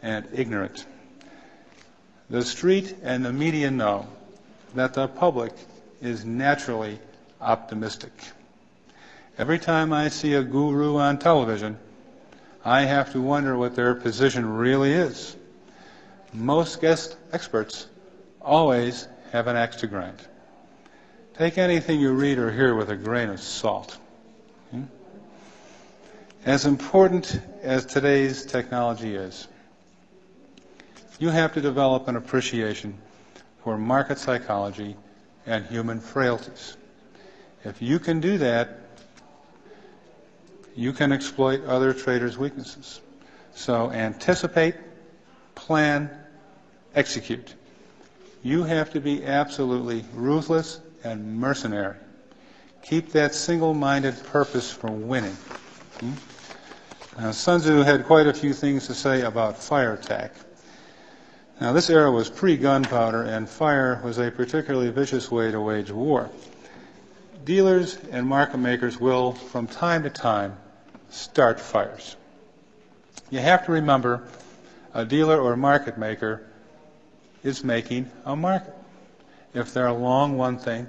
and ignorant. The street and the media know that the public is naturally optimistic. Every time I see a guru on television, I have to wonder what their position really is. Most guest experts always have an axe to grind. Take anything you read or hear with a grain of salt. As important as today's technology is, you have to develop an appreciation for market psychology and human frailties. If you can do that, you can exploit other traders' weaknesses. So anticipate, plan, execute. You have to be absolutely ruthless and mercenary. Keep that single-minded purpose for winning. Sun Tzu had quite a few things to say about fire attack. Now, this era was pre-gunpowder, and fire was a particularly vicious way to wage war. Dealers and market makers will, from time to time, start fires. You have to remember, a dealer or market maker is making a market. If they're long one thing,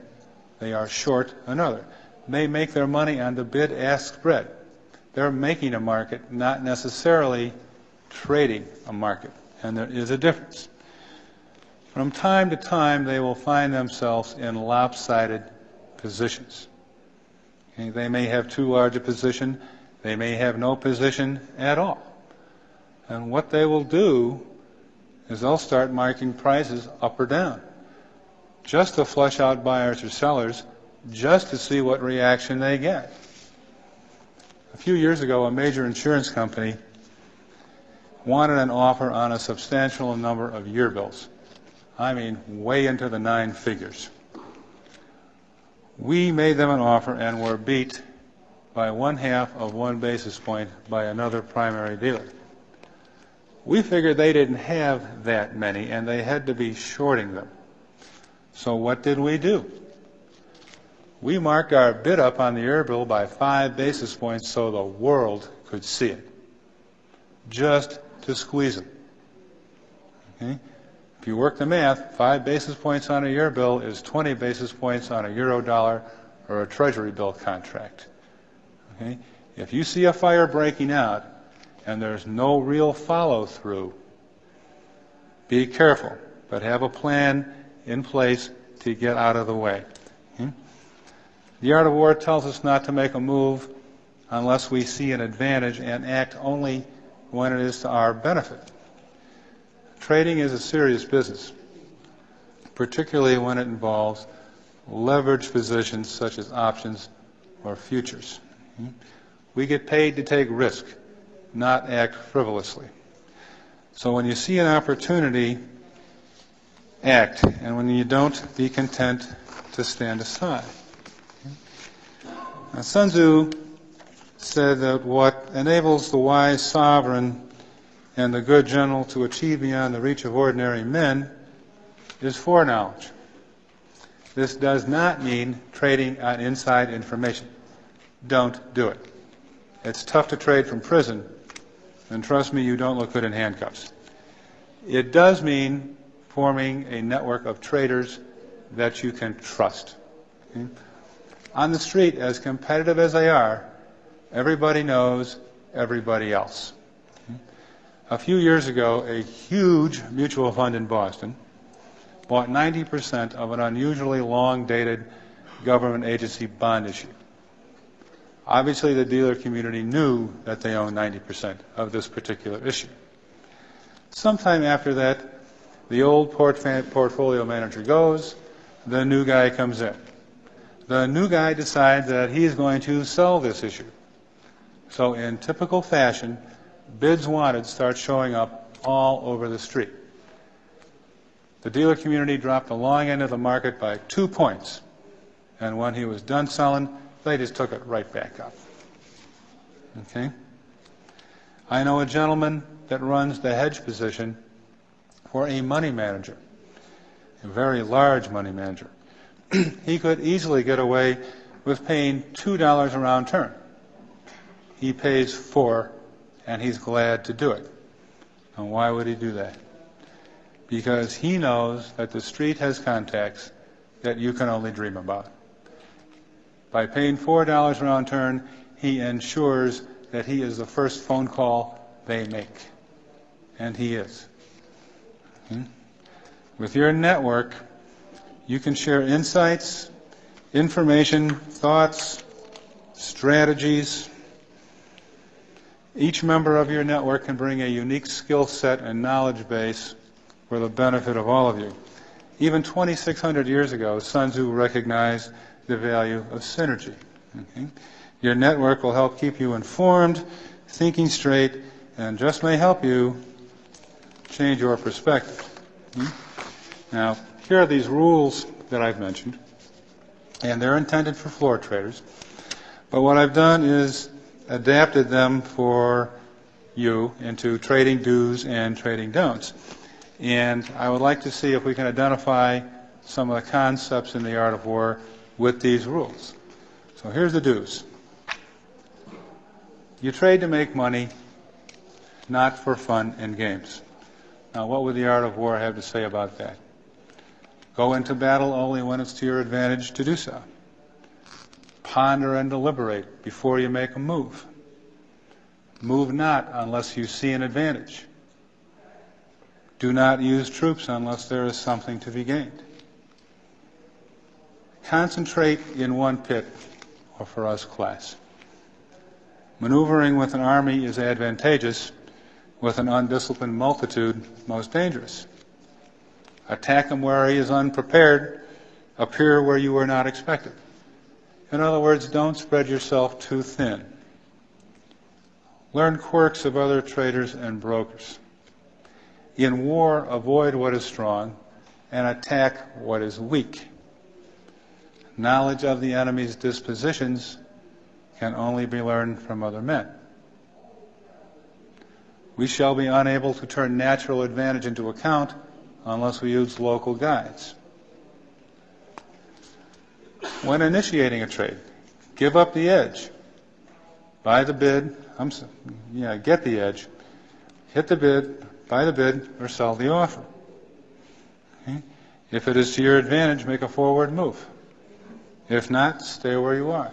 they are short another. They make their money on the bid-ask spread. They're making a market, not necessarily trading a market. And there is a difference. From time to time, they will find themselves in lopsided positions. Okay, they may have too large a position. They may have no position at all. And what they will do is they'll start marking prices up or down, just to flush out buyers or sellers, just to see what reaction they get. A few years ago, a major insurance company wanted an offer on a substantial number of year bills. I mean, way into the 9 figures. We made them an offer and were beat by 1/2 of 1 basis point by another primary dealer. We figured they didn't have that many and they had to be shorting them. So what did we do? We marked our bid up on the year bill by 5 basis points so the world could see it, just to squeeze them. Okay? If you work the math, 5 basis points on a year bill is 20 basis points on a euro dollar or a treasury bill contract. Okay? If you see a fire breaking out and there's no real follow-through, be careful, but have a plan in place to get out of the way. Okay? The art of war tells us not to make a move unless we see an advantage and act only when it is to our benefit. Trading is a serious business, particularly when it involves leveraged positions such as options or futures. We get paid to take risk, not act frivolously. So when you see an opportunity, act, and when you don't, be content to stand aside. Now, Sun Tzu said that what enables the wise sovereign and the good general to achieve beyond the reach of ordinary men is foreknowledge. This does not mean trading on inside information. Don't do it. It's tough to trade from prison, and trust me, you don't look good in handcuffs. It does mean forming a network of traders that you can trust. Okay? On the street, as competitive as they are, everybody knows everybody else. A few years ago, a huge mutual fund in Boston bought 90% of an unusually long-dated government agency bond issue. Obviously, the dealer community knew that they owned 90% of this particular issue. Sometime after that, the old portfolio manager goes, the new guy comes in. The new guy decides that he is going to sell this issue. So in typical fashion, bids wanted start showing up all over the street. The dealer community dropped the long end of the market by 2 points. And when he was done selling, they just took it right back up. Okay? I know a gentleman that runs the hedge position for a money manager, a very large money manager. He could easily get away with paying $2 a round turn. He pays $4, and he's glad to do it. And why would he do that? Because he knows that the street has contacts that you can only dream about. By paying $4 round turn, he ensures that he is the first phone call they make. And he is. With your network, you can share insights, information, thoughts, strategies. Each member of your network can bring a unique skill set and knowledge base for the benefit of all of you. Even 2,600 years ago, Sun Tzu recognized the value of synergy. Okay? Your network will help keep you informed, thinking straight, and just may help you change your perspective. Now, here are these rules that I've mentioned, and they're intended for floor traders. But what I've done is adapted them for you into trading do's and trading don'ts. And I would like to see if we can identify some of the concepts in the art of war with these rules. So here's the do's. You trade to make money, not for fun and games. Now, what would the art of war have to say about that? Go into battle only when it's to your advantage to do so. Ponder and deliberate before you make a move. Move not unless you see an advantage. Do not use troops unless there is something to be gained. Concentrate in one pit, or for us, class. Maneuvering with an army is advantageous, with an undisciplined multitude most dangerous. Attack them where he is unprepared, appear where you are not expected. In other words, don't spread yourself too thin. Learn quirks of other traders and brokers. In war, avoid what is strong and attack what is weak. Knowledge of the enemy's dispositions can only be learned from other men. We shall be unable to turn natural advantage into account unless we use local guides. When initiating a trade, give up the edge. Buy the bid, get the edge, hit the bid, buy the bid, or sell the offer. Okay? If it is to your advantage, make a forward move. If not, stay where you are.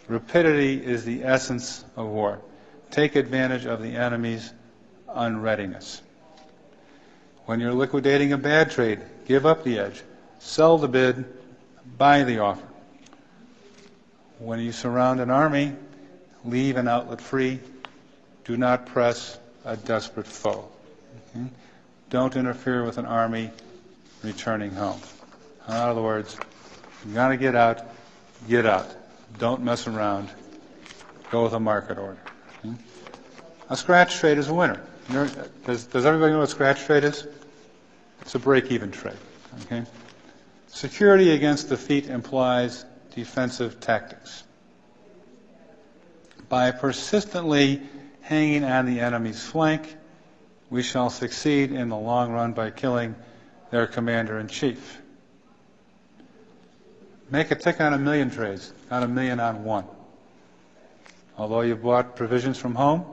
Rapidity is the essence of war. Take advantage of the enemy's unreadiness. When you're liquidating a bad trade, give up the edge, sell the bid, buy the offer. When you surround an army, leave an outlet free. Do not press a desperate foe. Okay? Don't interfere with an army returning home. In other words, you got to get out, get out. Don't mess around. Go with a market order. Okay? A scratch trade is a winner. Does everybody know what a scratch trade is? It's a break-even trade. Okay? Security against defeat implies defensive tactics. By persistently hanging on the enemy's flank, we shall succeed in the long run by killing their commander-in-chief. Make a tick on 1,000,000 trades, not 1,000,000 on one. Although you bought provisions from home,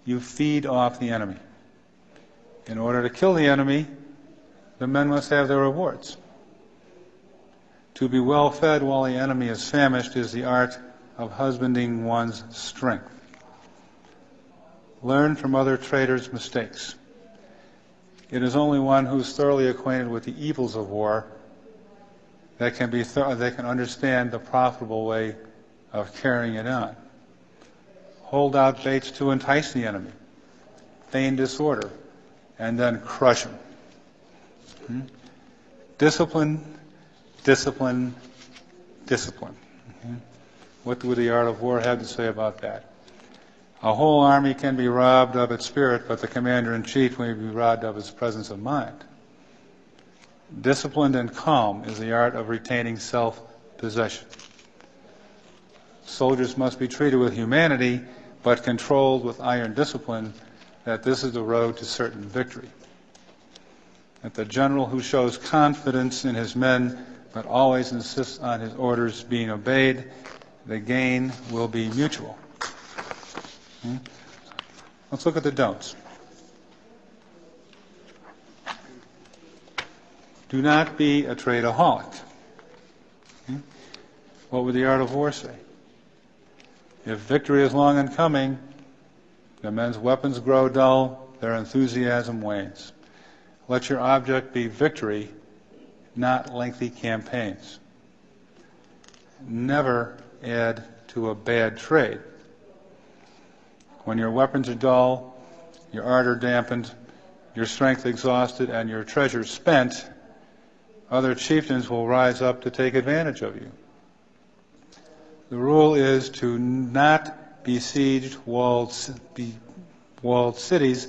you feed off the enemy. In order to kill the enemy, the men must have their rewards. To be well fed while the enemy is famished is the art of husbanding one's strength. Learn from other traders' mistakes. It is only one who is thoroughly acquainted with the evils of war that can understand the profitable way of carrying it on. Hold out baits to entice the enemy, feign disorder, and then crush him. Discipline, discipline, discipline. What would the art of war have to say about that? A whole army can be robbed of its spirit, but the commander-in-chief may be robbed of his presence of mind. Disciplined and calm is the art of retaining self-possession. Soldiers must be treated with humanity, but controlled with iron discipline, that this is the road to certain victory. That the general who shows confidence in his men, but always insists on his orders being obeyed, the gain will be mutual. Let's look at the don'ts. Do not be a tradeaholic. What would the art of war say? If victory is long in coming, the men's weapons grow dull, their enthusiasm wanes. Let your object be victory, not lengthy campaigns. Never add to a bad trade. When your weapons are dull, your ardor dampened, your strength exhausted, and your treasure spent, other chieftains will rise up to take advantage of you. The rule is to not besiege walled cities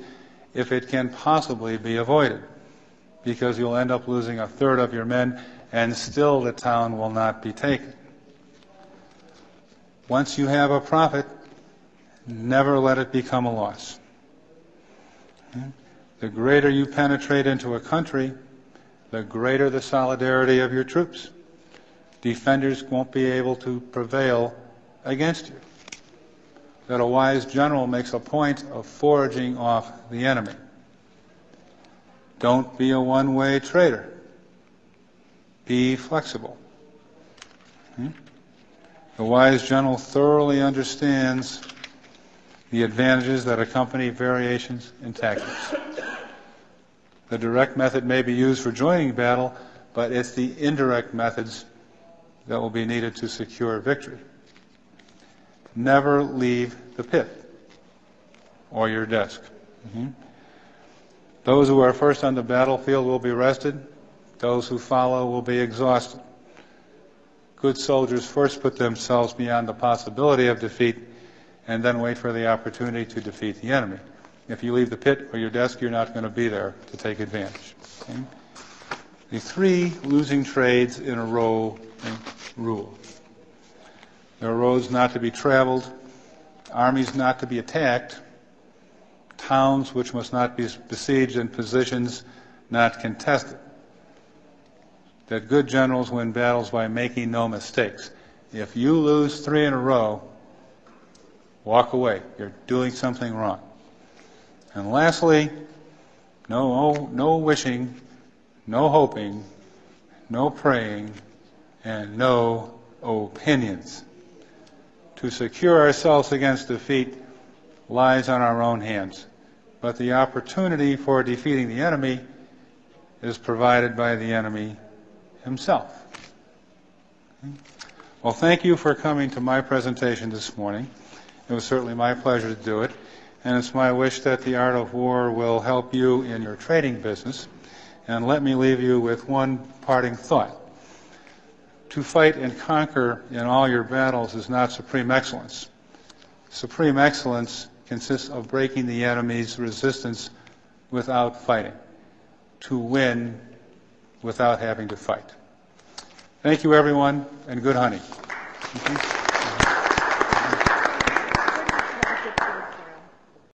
if it can possibly be avoided, because you'll end up losing a third of your men and still the town will not be taken. Once you have a profit, never let it become a loss. The greater you penetrate into a country, the greater the solidarity of your troops. Defenders won't be able to prevail against you. That a wise general makes a point of foraging off the enemy. Don't be a one-way trader. Be flexible. The wise general thoroughly understands the advantages that accompany variations in tactics. The direct method may be used for joining battle, but it's the indirect methods that will be needed to secure victory. Never leave the pit or your desk. Those who are first on the battlefield will be rested. Those who follow will be exhausted. Good soldiers first put themselves beyond the possibility of defeat and then wait for the opportunity to defeat the enemy. If you leave the pit or your desk, you're not going to be there to take advantage. Okay? The 3 losing trades in a row rule. There are roads not to be traveled, armies not to be attacked, towns which must not be besieged, and positions not contested. That good generals win battles by making no mistakes. If you lose 3 in a row, walk away. You're doing something wrong. And lastly, no wishing, no hoping, no praying, and no opinions. To secure ourselves against defeat lies on our own hands, but the opportunity for defeating the enemy is provided by the enemy himself. Well, thank you for coming to my presentation this morning. It was certainly my pleasure to do it, and it's my wish that the art of war will help you in your trading business. And let me leave you with one parting thought. To fight and conquer in all your battles is not supreme excellence. Supreme excellence consists of breaking the enemy's resistance without fighting, to win without having to fight. Thank you, everyone, and good hunting.